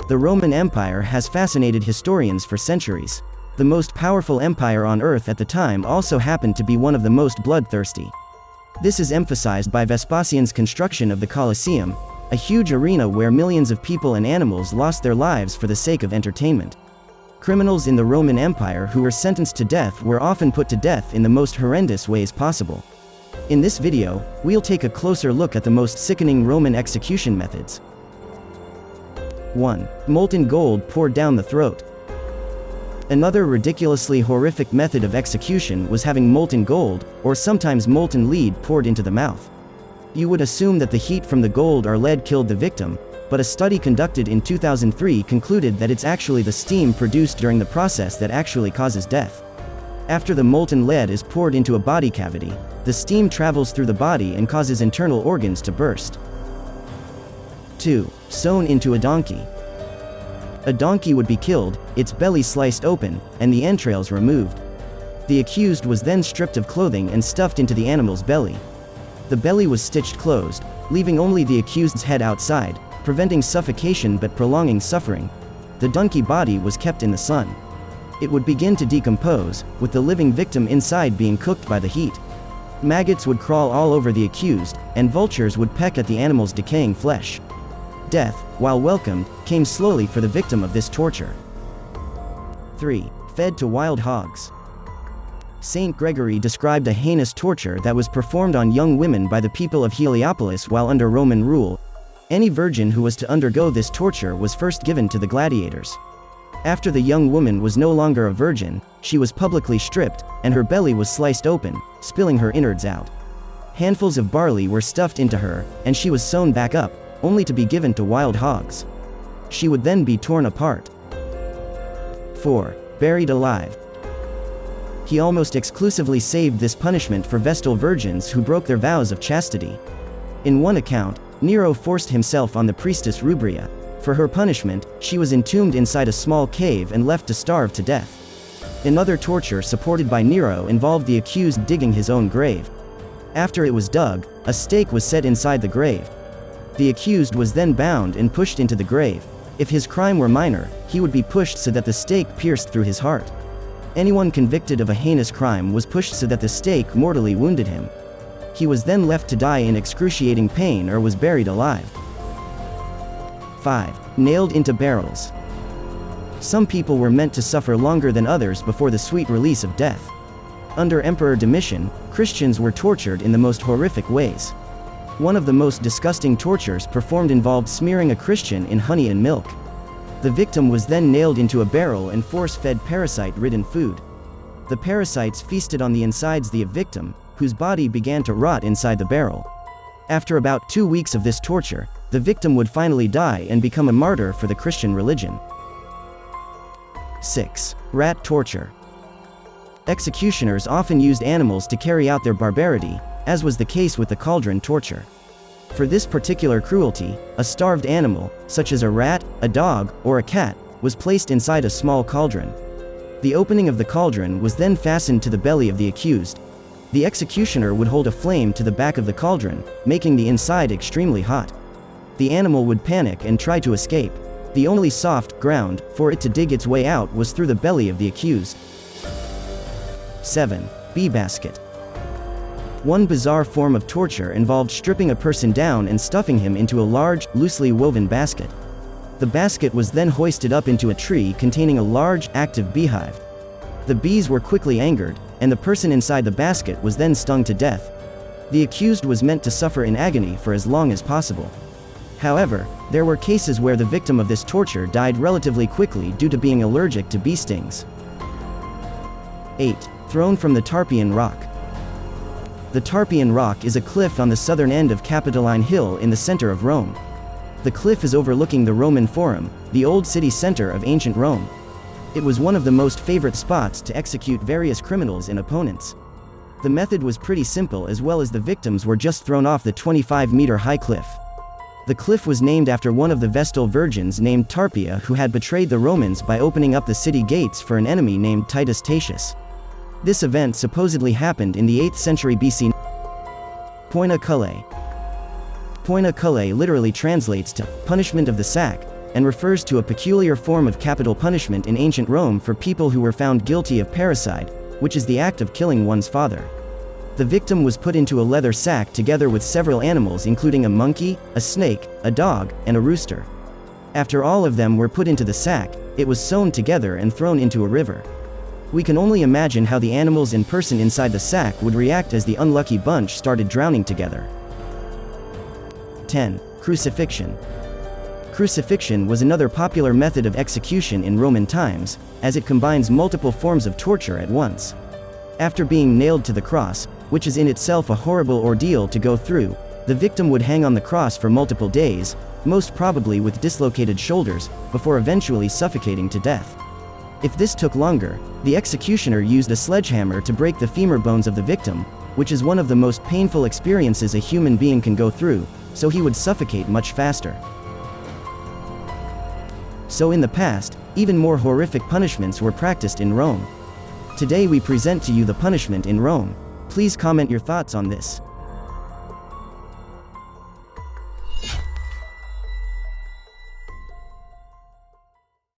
The Roman Empire has fascinated historians for centuries. The most powerful empire on Earth at the time also happened to be one of the most bloodthirsty. This is emphasized by Vespasian's construction of the Colosseum, a huge arena where millions of people and animals lost their lives for the sake of entertainment. Criminals in the Roman Empire who were sentenced to death were often put to death in the most horrendous ways possible. In this video, we'll take a closer look at the most sickening Roman execution methods. 1. Molten gold poured down the throat. Another ridiculously horrific method of execution was having molten gold, or sometimes molten lead, poured into the mouth. You would assume that the heat from the gold or lead killed the victim, but a study conducted in 2003 concluded that it's actually the steam produced during the process that actually causes death. After the molten lead is poured into a body cavity, the steam travels through the body and causes internal organs to burst. 2. Sewn into a donkey. A donkey would be killed, its belly sliced open, and the entrails removed. The accused was then stripped of clothing and stuffed into the animal's belly. The belly was stitched closed, leaving only the accused's head outside, preventing suffocation but prolonging suffering. The donkey body was kept in the sun. It would begin to decompose, with the living victim inside being cooked by the heat. Maggots would crawl all over the accused, and vultures would peck at the animal's decaying flesh. Death, while welcomed, came slowly for the victim of this torture. 3. Fed to wild hogs. Saint Gregory described a heinous torture that was performed on young women by the people of Heliopolis while under Roman rule. Any virgin who was to undergo this torture was first given to the gladiators. After the young woman was no longer a virgin, she was publicly stripped, and her belly was sliced open, spilling her innards out. Handfuls of barley were stuffed into her, and she was sewn back up, only to be given to wild hogs. She would then be torn apart. 4. Buried alive. He almost exclusively saved this punishment for Vestal virgins who broke their vows of chastity. In one account, Nero forced himself on the priestess Rubria. For her punishment, she was entombed inside a small cave and left to starve to death. Another torture supported by Nero involved the accused digging his own grave. After it was dug, a stake was set inside the grave. The accused was then bound and pushed into the grave. If his crime were minor, he would be pushed so that the stake pierced through his heart. Anyone convicted of a heinous crime was pushed so that the stake mortally wounded him. He was then left to die in excruciating pain or was buried alive. 5. Nailed into barrels. Some people were meant to suffer longer than others before the sweet release of death. Under Emperor Domitian, Christians were tortured in the most horrific ways. One of the most disgusting tortures performed involved smearing a Christian in honey and milk. The victim was then nailed into a barrel and force-fed parasite-ridden food. The parasites feasted on the insides of the victim, whose body began to rot inside the barrel. After about 2 weeks of this torture, the victim would finally die and become a martyr for the Christian religion. 6. Rat torture. Executioners often used animals to carry out their barbarity, as was the case with the cauldron torture. For this particular cruelty, a starved animal, such as a rat, a dog, or a cat, was placed inside a small cauldron. The opening of the cauldron was then fastened to the belly of the accused. The executioner would hold a flame to the back of the cauldron, making the inside extremely hot. The animal would panic and try to escape. The only soft ground for it to dig its way out was through the belly of the accused. 7. Bee basket. One bizarre form of torture involved stripping a person down and stuffing him into a large, loosely woven basket. The basket was then hoisted up into a tree containing a large, active beehive. The bees were quickly angered, and the person inside the basket was then stung to death. The accused was meant to suffer in agony for as long as possible. However, there were cases where the victim of this torture died relatively quickly due to being allergic to bee stings. 8. Thrown from the Tarpeian Rock. The Tarpeian Rock is a cliff on the southern end of Capitoline Hill in the center of Rome. The cliff is overlooking the Roman Forum, the old city center of ancient Rome. It was one of the most favorite spots to execute various criminals and opponents. The method was pretty simple, as well as the victims were just thrown off the 25-meter-high cliff. The cliff was named after one of the Vestal virgins named Tarpeia who had betrayed the Romans by opening up the city gates for an enemy named Titus Tatius. This event supposedly happened in the 8th century BC. Poena cullei. Poena cullei literally translates to punishment of the sack, and refers to a peculiar form of capital punishment in ancient Rome for people who were found guilty of parricide, which is the act of killing one's father. The victim was put into a leather sack together with several animals including a monkey, a snake, a dog, and a rooster. After all of them were put into the sack, it was sewn together and thrown into a river. We can only imagine how the animals and person inside the sack would react as the unlucky bunch started drowning together. 10. Crucifixion. Crucifixion was another popular method of execution in Roman times, as it combines multiple forms of torture at once. After being nailed to the cross, which is in itself a horrible ordeal to go through, the victim would hang on the cross for multiple days, most probably with dislocated shoulders, before eventually suffocating to death. If this took longer, the executioner used a sledgehammer to break the femur bones of the victim, which is one of the most painful experiences a human being can go through, so he would suffocate much faster. So in the past, even more horrific punishments were practiced in Rome. Today we present to you the punishment in Rome. Please comment your thoughts on this.